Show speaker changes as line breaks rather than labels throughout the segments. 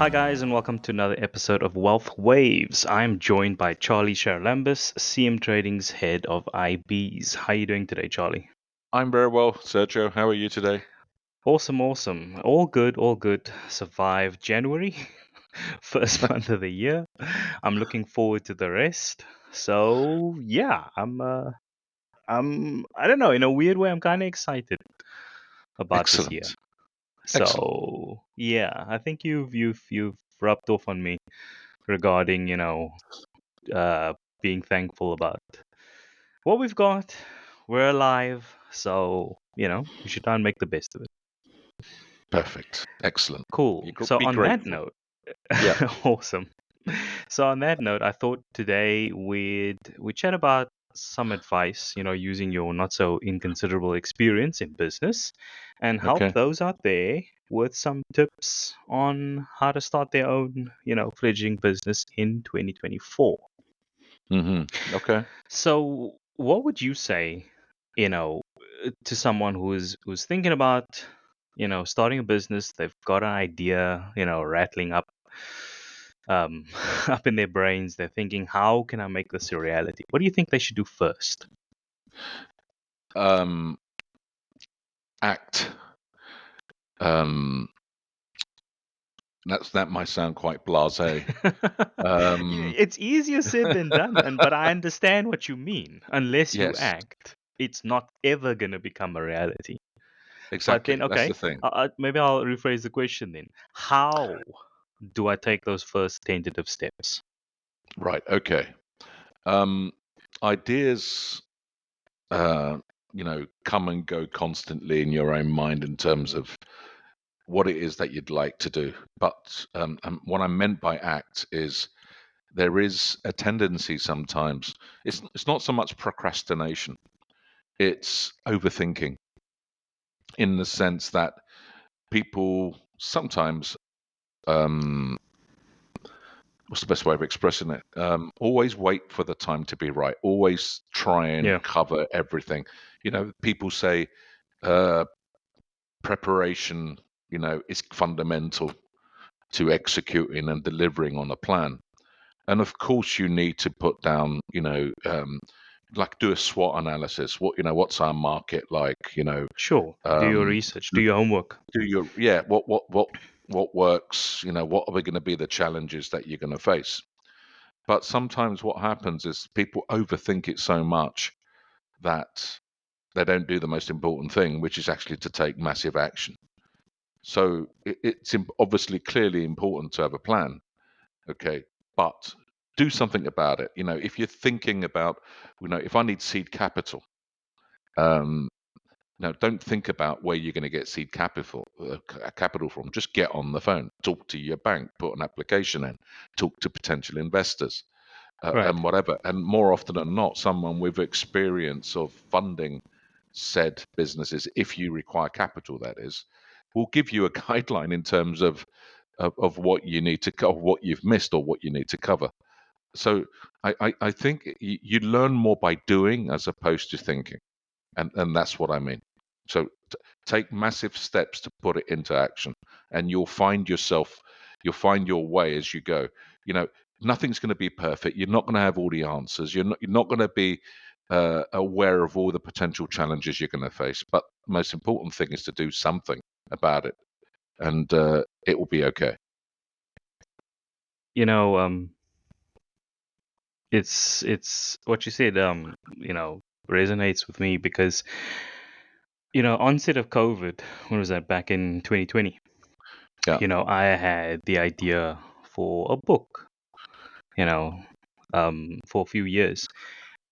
Hi, guys, and welcome to another episode of Wealth Waves. I'm joined by Charlie Sharalambis, CM Trading's head of IBs. How are you doing today, Charlie?
I'm very well, Sergio. How are you today?
Awesome, awesome. All good, all good. Survived January, first month of the year. I'm looking forward to the rest. So yeah, I don't know. In a weird way, I'm kind of excited about this year.
Excellent. Excellent.
So yeah, I think you've rubbed off on me regarding being thankful about what we've got. We're alive, so we should try and make the best of it.
Perfect. Excellent.
Cool. So
Be
on that
grateful.
note,
Yeah.
awesome. So on that note, I thought today we chat about some advice, using your not so inconsiderable experience in business, and help
Okay.
those out there with some tips on how to start their own, fledgling business in 2024.
Okay.
So, what would you say, to someone who's thinking about, starting a business? They've got an idea, rattling up, um, up in their brains. They're thinking, how can I make this a reality? What do you think they should do first?
Um, act. Um, that might sound quite blasé. Um,
It's easier said than done, but I understand what you mean. Unless you
yes,
act, it's not ever gonna become a reality. But then,
exactly. That's the
okay,
thing.
maybe I'll rephrase the question then. How do I take those first tentative steps?
Right. Okay. Um, ideas, uh, come and go constantly in your own mind in terms of what it is that you'd like to do. But what I meant by act is there is a tendency sometimes. It's not so much procrastination; it's overthinking, in the sense that people sometimes, um, what's the best way of expressing it? Always wait for the time to be right. Always try and
Yeah,
cover everything. People say uh, preparation, is fundamental to executing and delivering on a plan. And of course, you need to put down, like do a SWOT analysis. What's our market like?
sure. Do your
Um,
research, do your homework.
what works? What are going to be the challenges that you're going to face? But sometimes what happens is people overthink it so much that they don't do the most important thing, which is actually to take massive action. So it's obviously clearly important to have a plan. Okay, but do something about it. If you're thinking about, if I need seed capital, um, don't think about where you're going to get seed capital from. Just get on the phone, talk to your bank, put an application in, talk to potential investors,
Right.
and whatever. And more often than not, someone with experience of funding said businesses, if you require capital, that is, will give you a guideline in terms of what you need to cover, what you've missed, or what you need to cover. So I think you learn more by doing as opposed to thinking, and that's what I mean. So take massive steps to put it into action, and you'll find your way as you go. You know, Nothing's going to be perfect. You're not going to have all the answers. You're not going to be aware of all the potential challenges you're going to face. But the most important thing is to do something about it, and it will be okay.
You know, it's what you said, resonates with me because, onset of COVID, when was that? Back in 2020.
Yeah.
I had the idea for a book, you know, for a few years.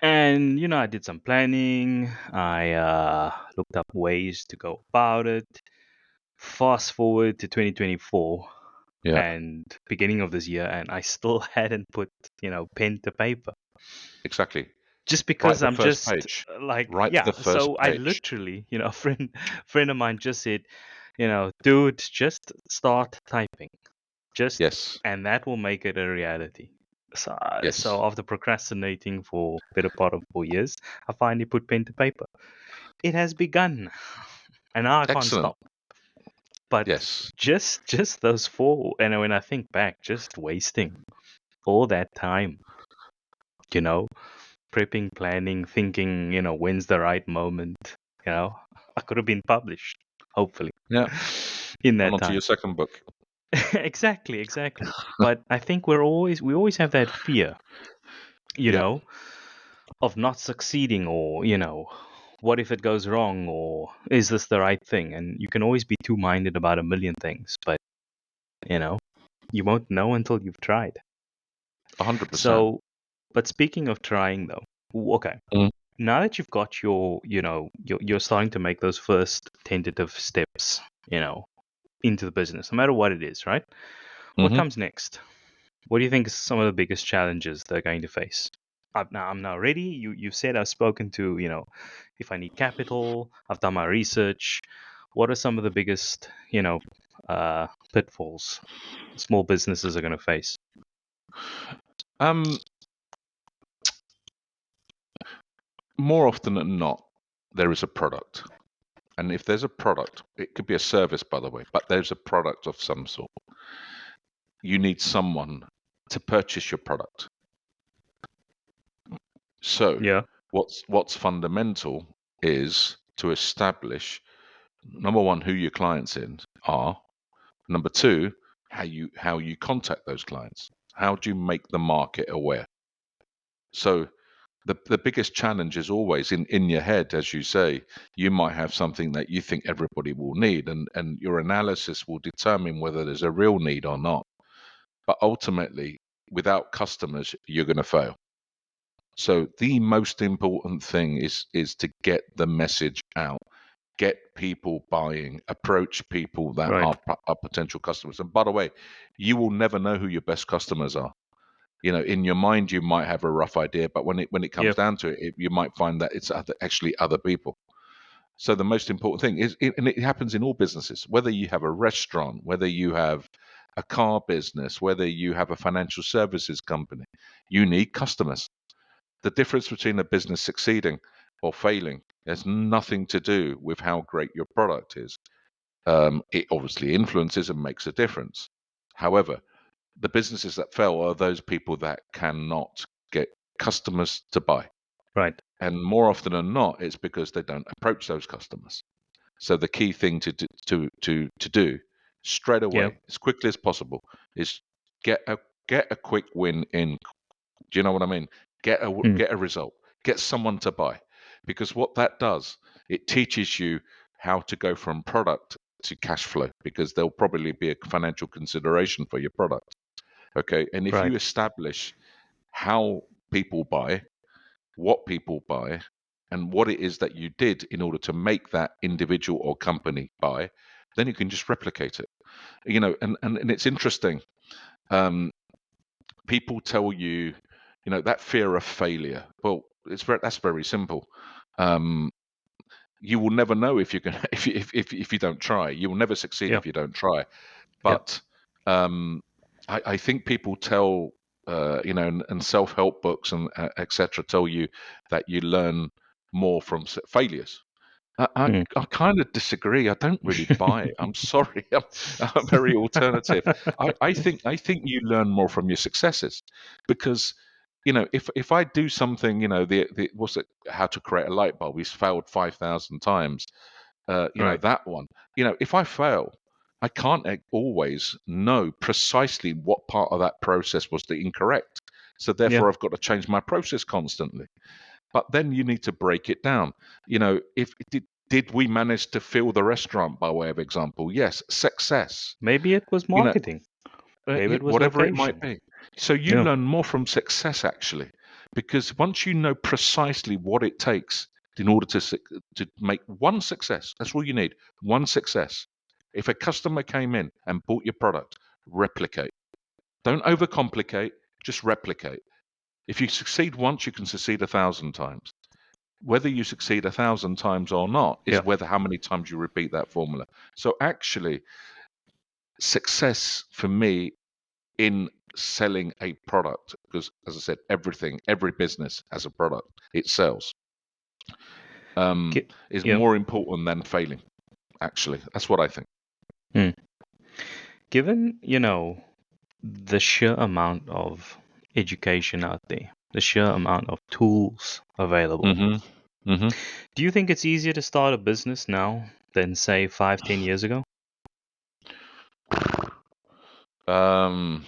And, I did some planning. I looked up ways to go about it. Fast forward to 2024
Yeah.
and beginning of this year, and I still hadn't put, pen to paper.
Exactly.
Just
Write
because
the
I'm
first
just
page.
like,
Write the
yeah.
first
So I
page.
literally, a friend of mine just said, dude, just start typing. Just
Yes.
and that will make it a reality. So
Yes.
after procrastinating for better part of 4 years, I finally put pen to paper. It has begun, and now I can't
Excellent.
stop. But
Yes.
just those four, and when I think back, just wasting all that time, you know, prepping, planning, thinking, when's the right moment, you know. I could have been published, hopefully,
Yeah.
in
And
that
on to
time.
your second book.
Exactly. But I think we always have that fear, you
Yeah.
know, of not succeeding, or, what if it goes wrong, or is this the right thing? And you can always be too minded about a million things, but you know, you won't know until you've tried.
100%.
So, but speaking of trying though, okay,
Mm.
now that you've got you're starting to make those first tentative steps, into the business, no matter what it is, right? What
Hmm.
comes next? What do you think is some of the biggest challenges they're going to face? I'm now ready. You said I've spoken to, if I need capital, I've done my research. What are some of the biggest, pitfalls small businesses are going to face?
Um, More often than not, there is a product. And if there's a product, it could be a service, by the way, but there's a product of some sort. You need someone to purchase your product. So,
Yeah.
what's fundamental is to establish, number one, who your clients are. Number two, how you contact those clients. How do you make the market aware? So the biggest challenge is always in your head, as you say. You might have something that you think everybody will need, and your analysis will determine whether there's a real need or not. But ultimately, without customers, you're going to fail. So the most important thing is to get the message out, get people buying, approach people that
Right.
are potential customers. And by the way, you will never know who your best customers are. In your mind you might have a rough idea, but when it comes
Yep.
down to it, you might find that it's actually other people. So the most important thing is, and it happens in all businesses, whether you have a restaurant, whether you have a car business, whether you have a financial services company, you need customers. The difference between a business succeeding or failing has nothing to do with how great your product is. It obviously influences and makes a difference. However, the businesses that fail are those people that cannot get customers to buy.
Right.
And more often than not, it's because they don't approach those customers. So the key thing to do straight
Yep.
away, as quickly as possible, is get a quick win in. Do you know what I mean?
Mm.
Get a result. Get someone to buy, because what that does, it teaches you how to go from product to cash flow, because there'll probably be a financial consideration for your product. Okay, and if you
Right.
establish how people buy, what people buy, and what it is that you did in order to make that individual or company buy, then you can just replicate it. And it's interesting. Um, People tell you, that fear of failure. Well, that's very simple. Um, you will never know if you're gonna if you don't try. You will never succeed
Yep.
if you don't try.
Yep.
But um, I think people tell, and self-help books and etc. tell you that you learn more from failures. I, I,
Mm.
I kind of disagree. I don't really buy it. I'm sorry. I'm very alternative. I think you learn more from your successes, because if I do something, the what's it, how to create a light bulb, he's failed 5,000 times.
Right.
That one. If I fail, I can't always know precisely what part of that process was the incorrect. So
Yeah.
therefore, I've got to change my process constantly. But then you need to break it down. If did we manage to fill the restaurant, by way of example? Yes, success.
Maybe it was
You know,
marketing. Maybe it was
whatever it might
location.
be. So you
Yeah.
learn more from success, actually, because once you know precisely what it takes in order to make one success, that's all you need. One success. If a customer came in and bought your product, replicate. Don't overcomplicate. Just replicate. If you succeed once, you can succeed 1,000 times. Whether you succeed 1,000 times or not is
Yeah.
whether how many times you repeat that formula. So actually, success for me in selling a product, because as I said, every business has a product it sells,
Ki-
is
Yeah.
more important than failing. Actually, that's what I think.
Hmm. Given, the sheer amount of education out there, the sheer amount of tools available,
Hmm. Hmm.
do you think it's easier to start a business now than, say, 5, 10 years ago?
Um,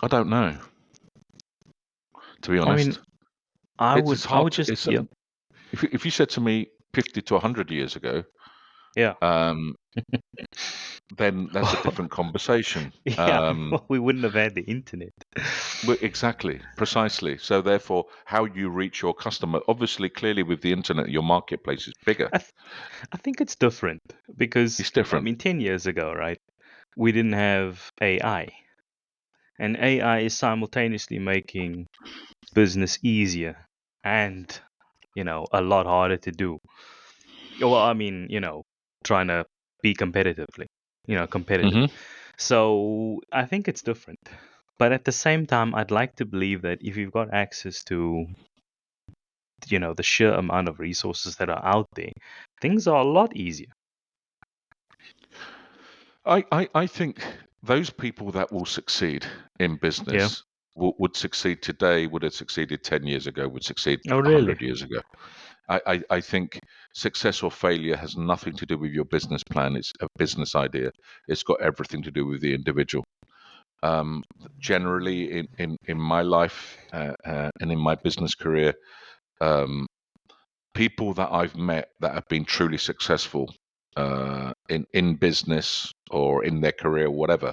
I don't know, to be
I mean,
honest.
I
It's
would, I
hard
would
to,
just, yeah,
if you said to me 50 to 100 years ago,
yeah,
um, then that's a different conversation.
yeah. Well, we wouldn't have had the internet.
Exactly, precisely. So therefore, how you reach your customer, obviously, clearly with the internet, your marketplace is bigger.
I, th- I think it's different because,
It's
I
different.
mean, 10 years ago, right, we didn't have AI. And AI is simultaneously making business easier and, a lot harder to do. Well, I mean, trying to be competitive.
Hmm.
So I think it's different. But at the same time, I'd like to believe that if you've got access to, the sheer amount of resources that are out there, things are a lot easier.
I think those people that will succeed in
Yeah.
business would succeed today, would have succeeded 10 years ago, would succeed
Oh, really?
100 years ago. I think success or failure has nothing to do with your business plan. It's a business idea. It's got everything to do with the individual. Um, Generally, in my life and in my business career, um, people that I've met that have been truly successful in business or in their career, whatever,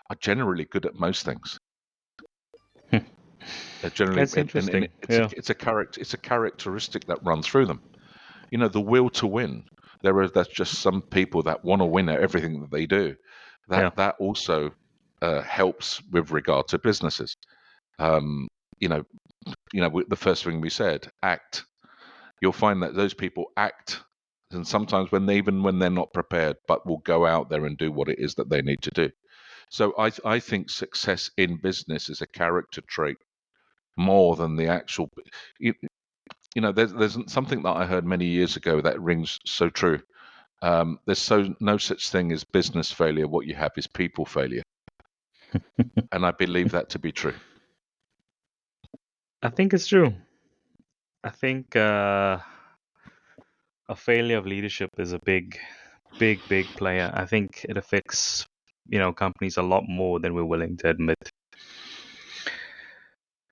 are generally good at most things. They're generally,
That's
and
interesting. Yeah.
it's a characteristic that runs through them. You know, the will to win. There's just some people that want to win at everything that they do.
Yeah.
That also helps with regard to businesses. Um, you know, the first thing we said, act. You'll find that those people act, and sometimes even when they're not prepared, but will go out there and do what it is that they need to do. So I think success in business is a character trait more than the actual. You, there's something that I heard many years ago that rings so true. There's no such thing as business failure. What you have is people failure, and I believe that to be true.
I think it's true. I think a failure of leadership is a big player. I think it affects, companies a lot more than we're willing to admit,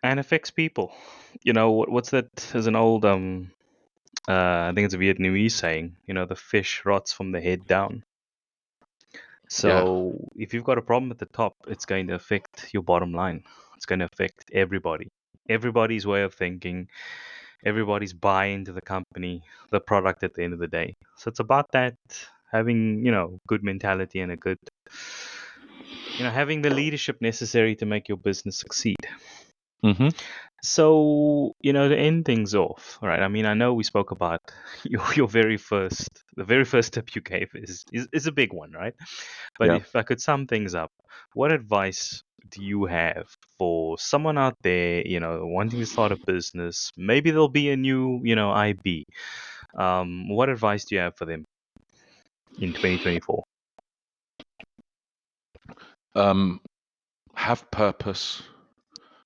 and affects people. What's that? There's an old I think it's a Vietnamese saying. The fish rots from the head down.
Yeah.
So if you've got a problem at the top, it's going to affect your bottom line. It's going to affect everybody. Everybody's way of thinking, everybody's buy into the company, the product at the end of the day. So it's about that having, good mentality and a good, having the leadership necessary to make your business succeed.
Hmm.
So, to end things off, all right? I mean, I know we spoke about the very first tip you gave is a big one, right? But
Yeah.
if I could sum things up, what advice do you have for someone out there, wanting to start a business? Maybe there'll be a new, IB. What advice do you have for them in 2024?
Um, have purpose,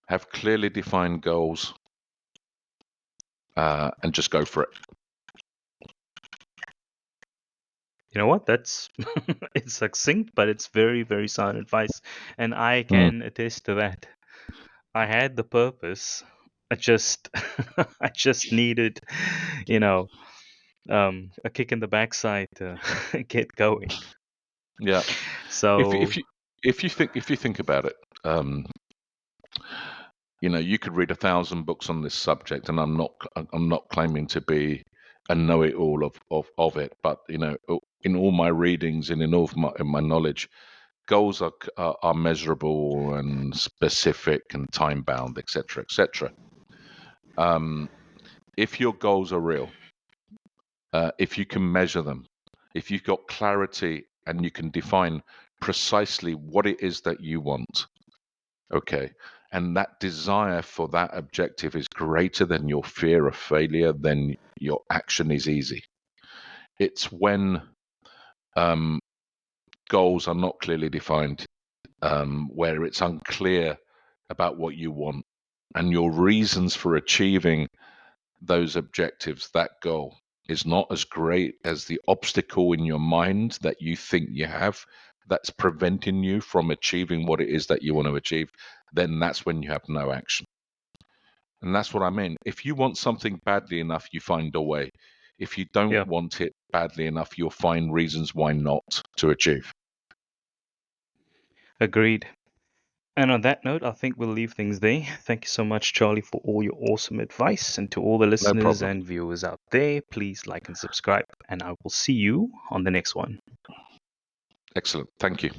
have clearly defined goals, and just go for it.
You know what? That's it's succinct, but it's very, very sound advice, and I
Mm.
can attest to that. I had the purpose. I just, I just needed, you know, a kick in the backside to get going.
Yeah. If
So
if you if you think about it, you could read 1,000 books on this subject, and I'm not claiming to be a know-it-all of it, but in all my readings and in my knowledge, goals are measurable and specific and time bound, etc., etc. Um, if your goals are real, if you can measure them, if you've got clarity and you can define precisely what it is that you want, okay, and that desire for that objective is greater than your fear of failure, then your action is easy. It's when goals are not clearly defined, where it's unclear about what you want and your reasons for achieving those objectives, that goal is not as great as the obstacle in your mind that you think you have that's preventing you from achieving what it is that you want to achieve, then that's when you have no action. And that's what I mean. If you want something badly enough, you find a way. If you don't
Yeah,
want it badly enough, you'll find reasons why not to achieve.
agreed. And on that note, I think we'll leave things there. Thank you so much, Charlie, for all your awesome advice. And to all the
No
listeners
problem.
and viewers out there, please like and subscribe. And I will see you on the next one.
Excellent. Thank you.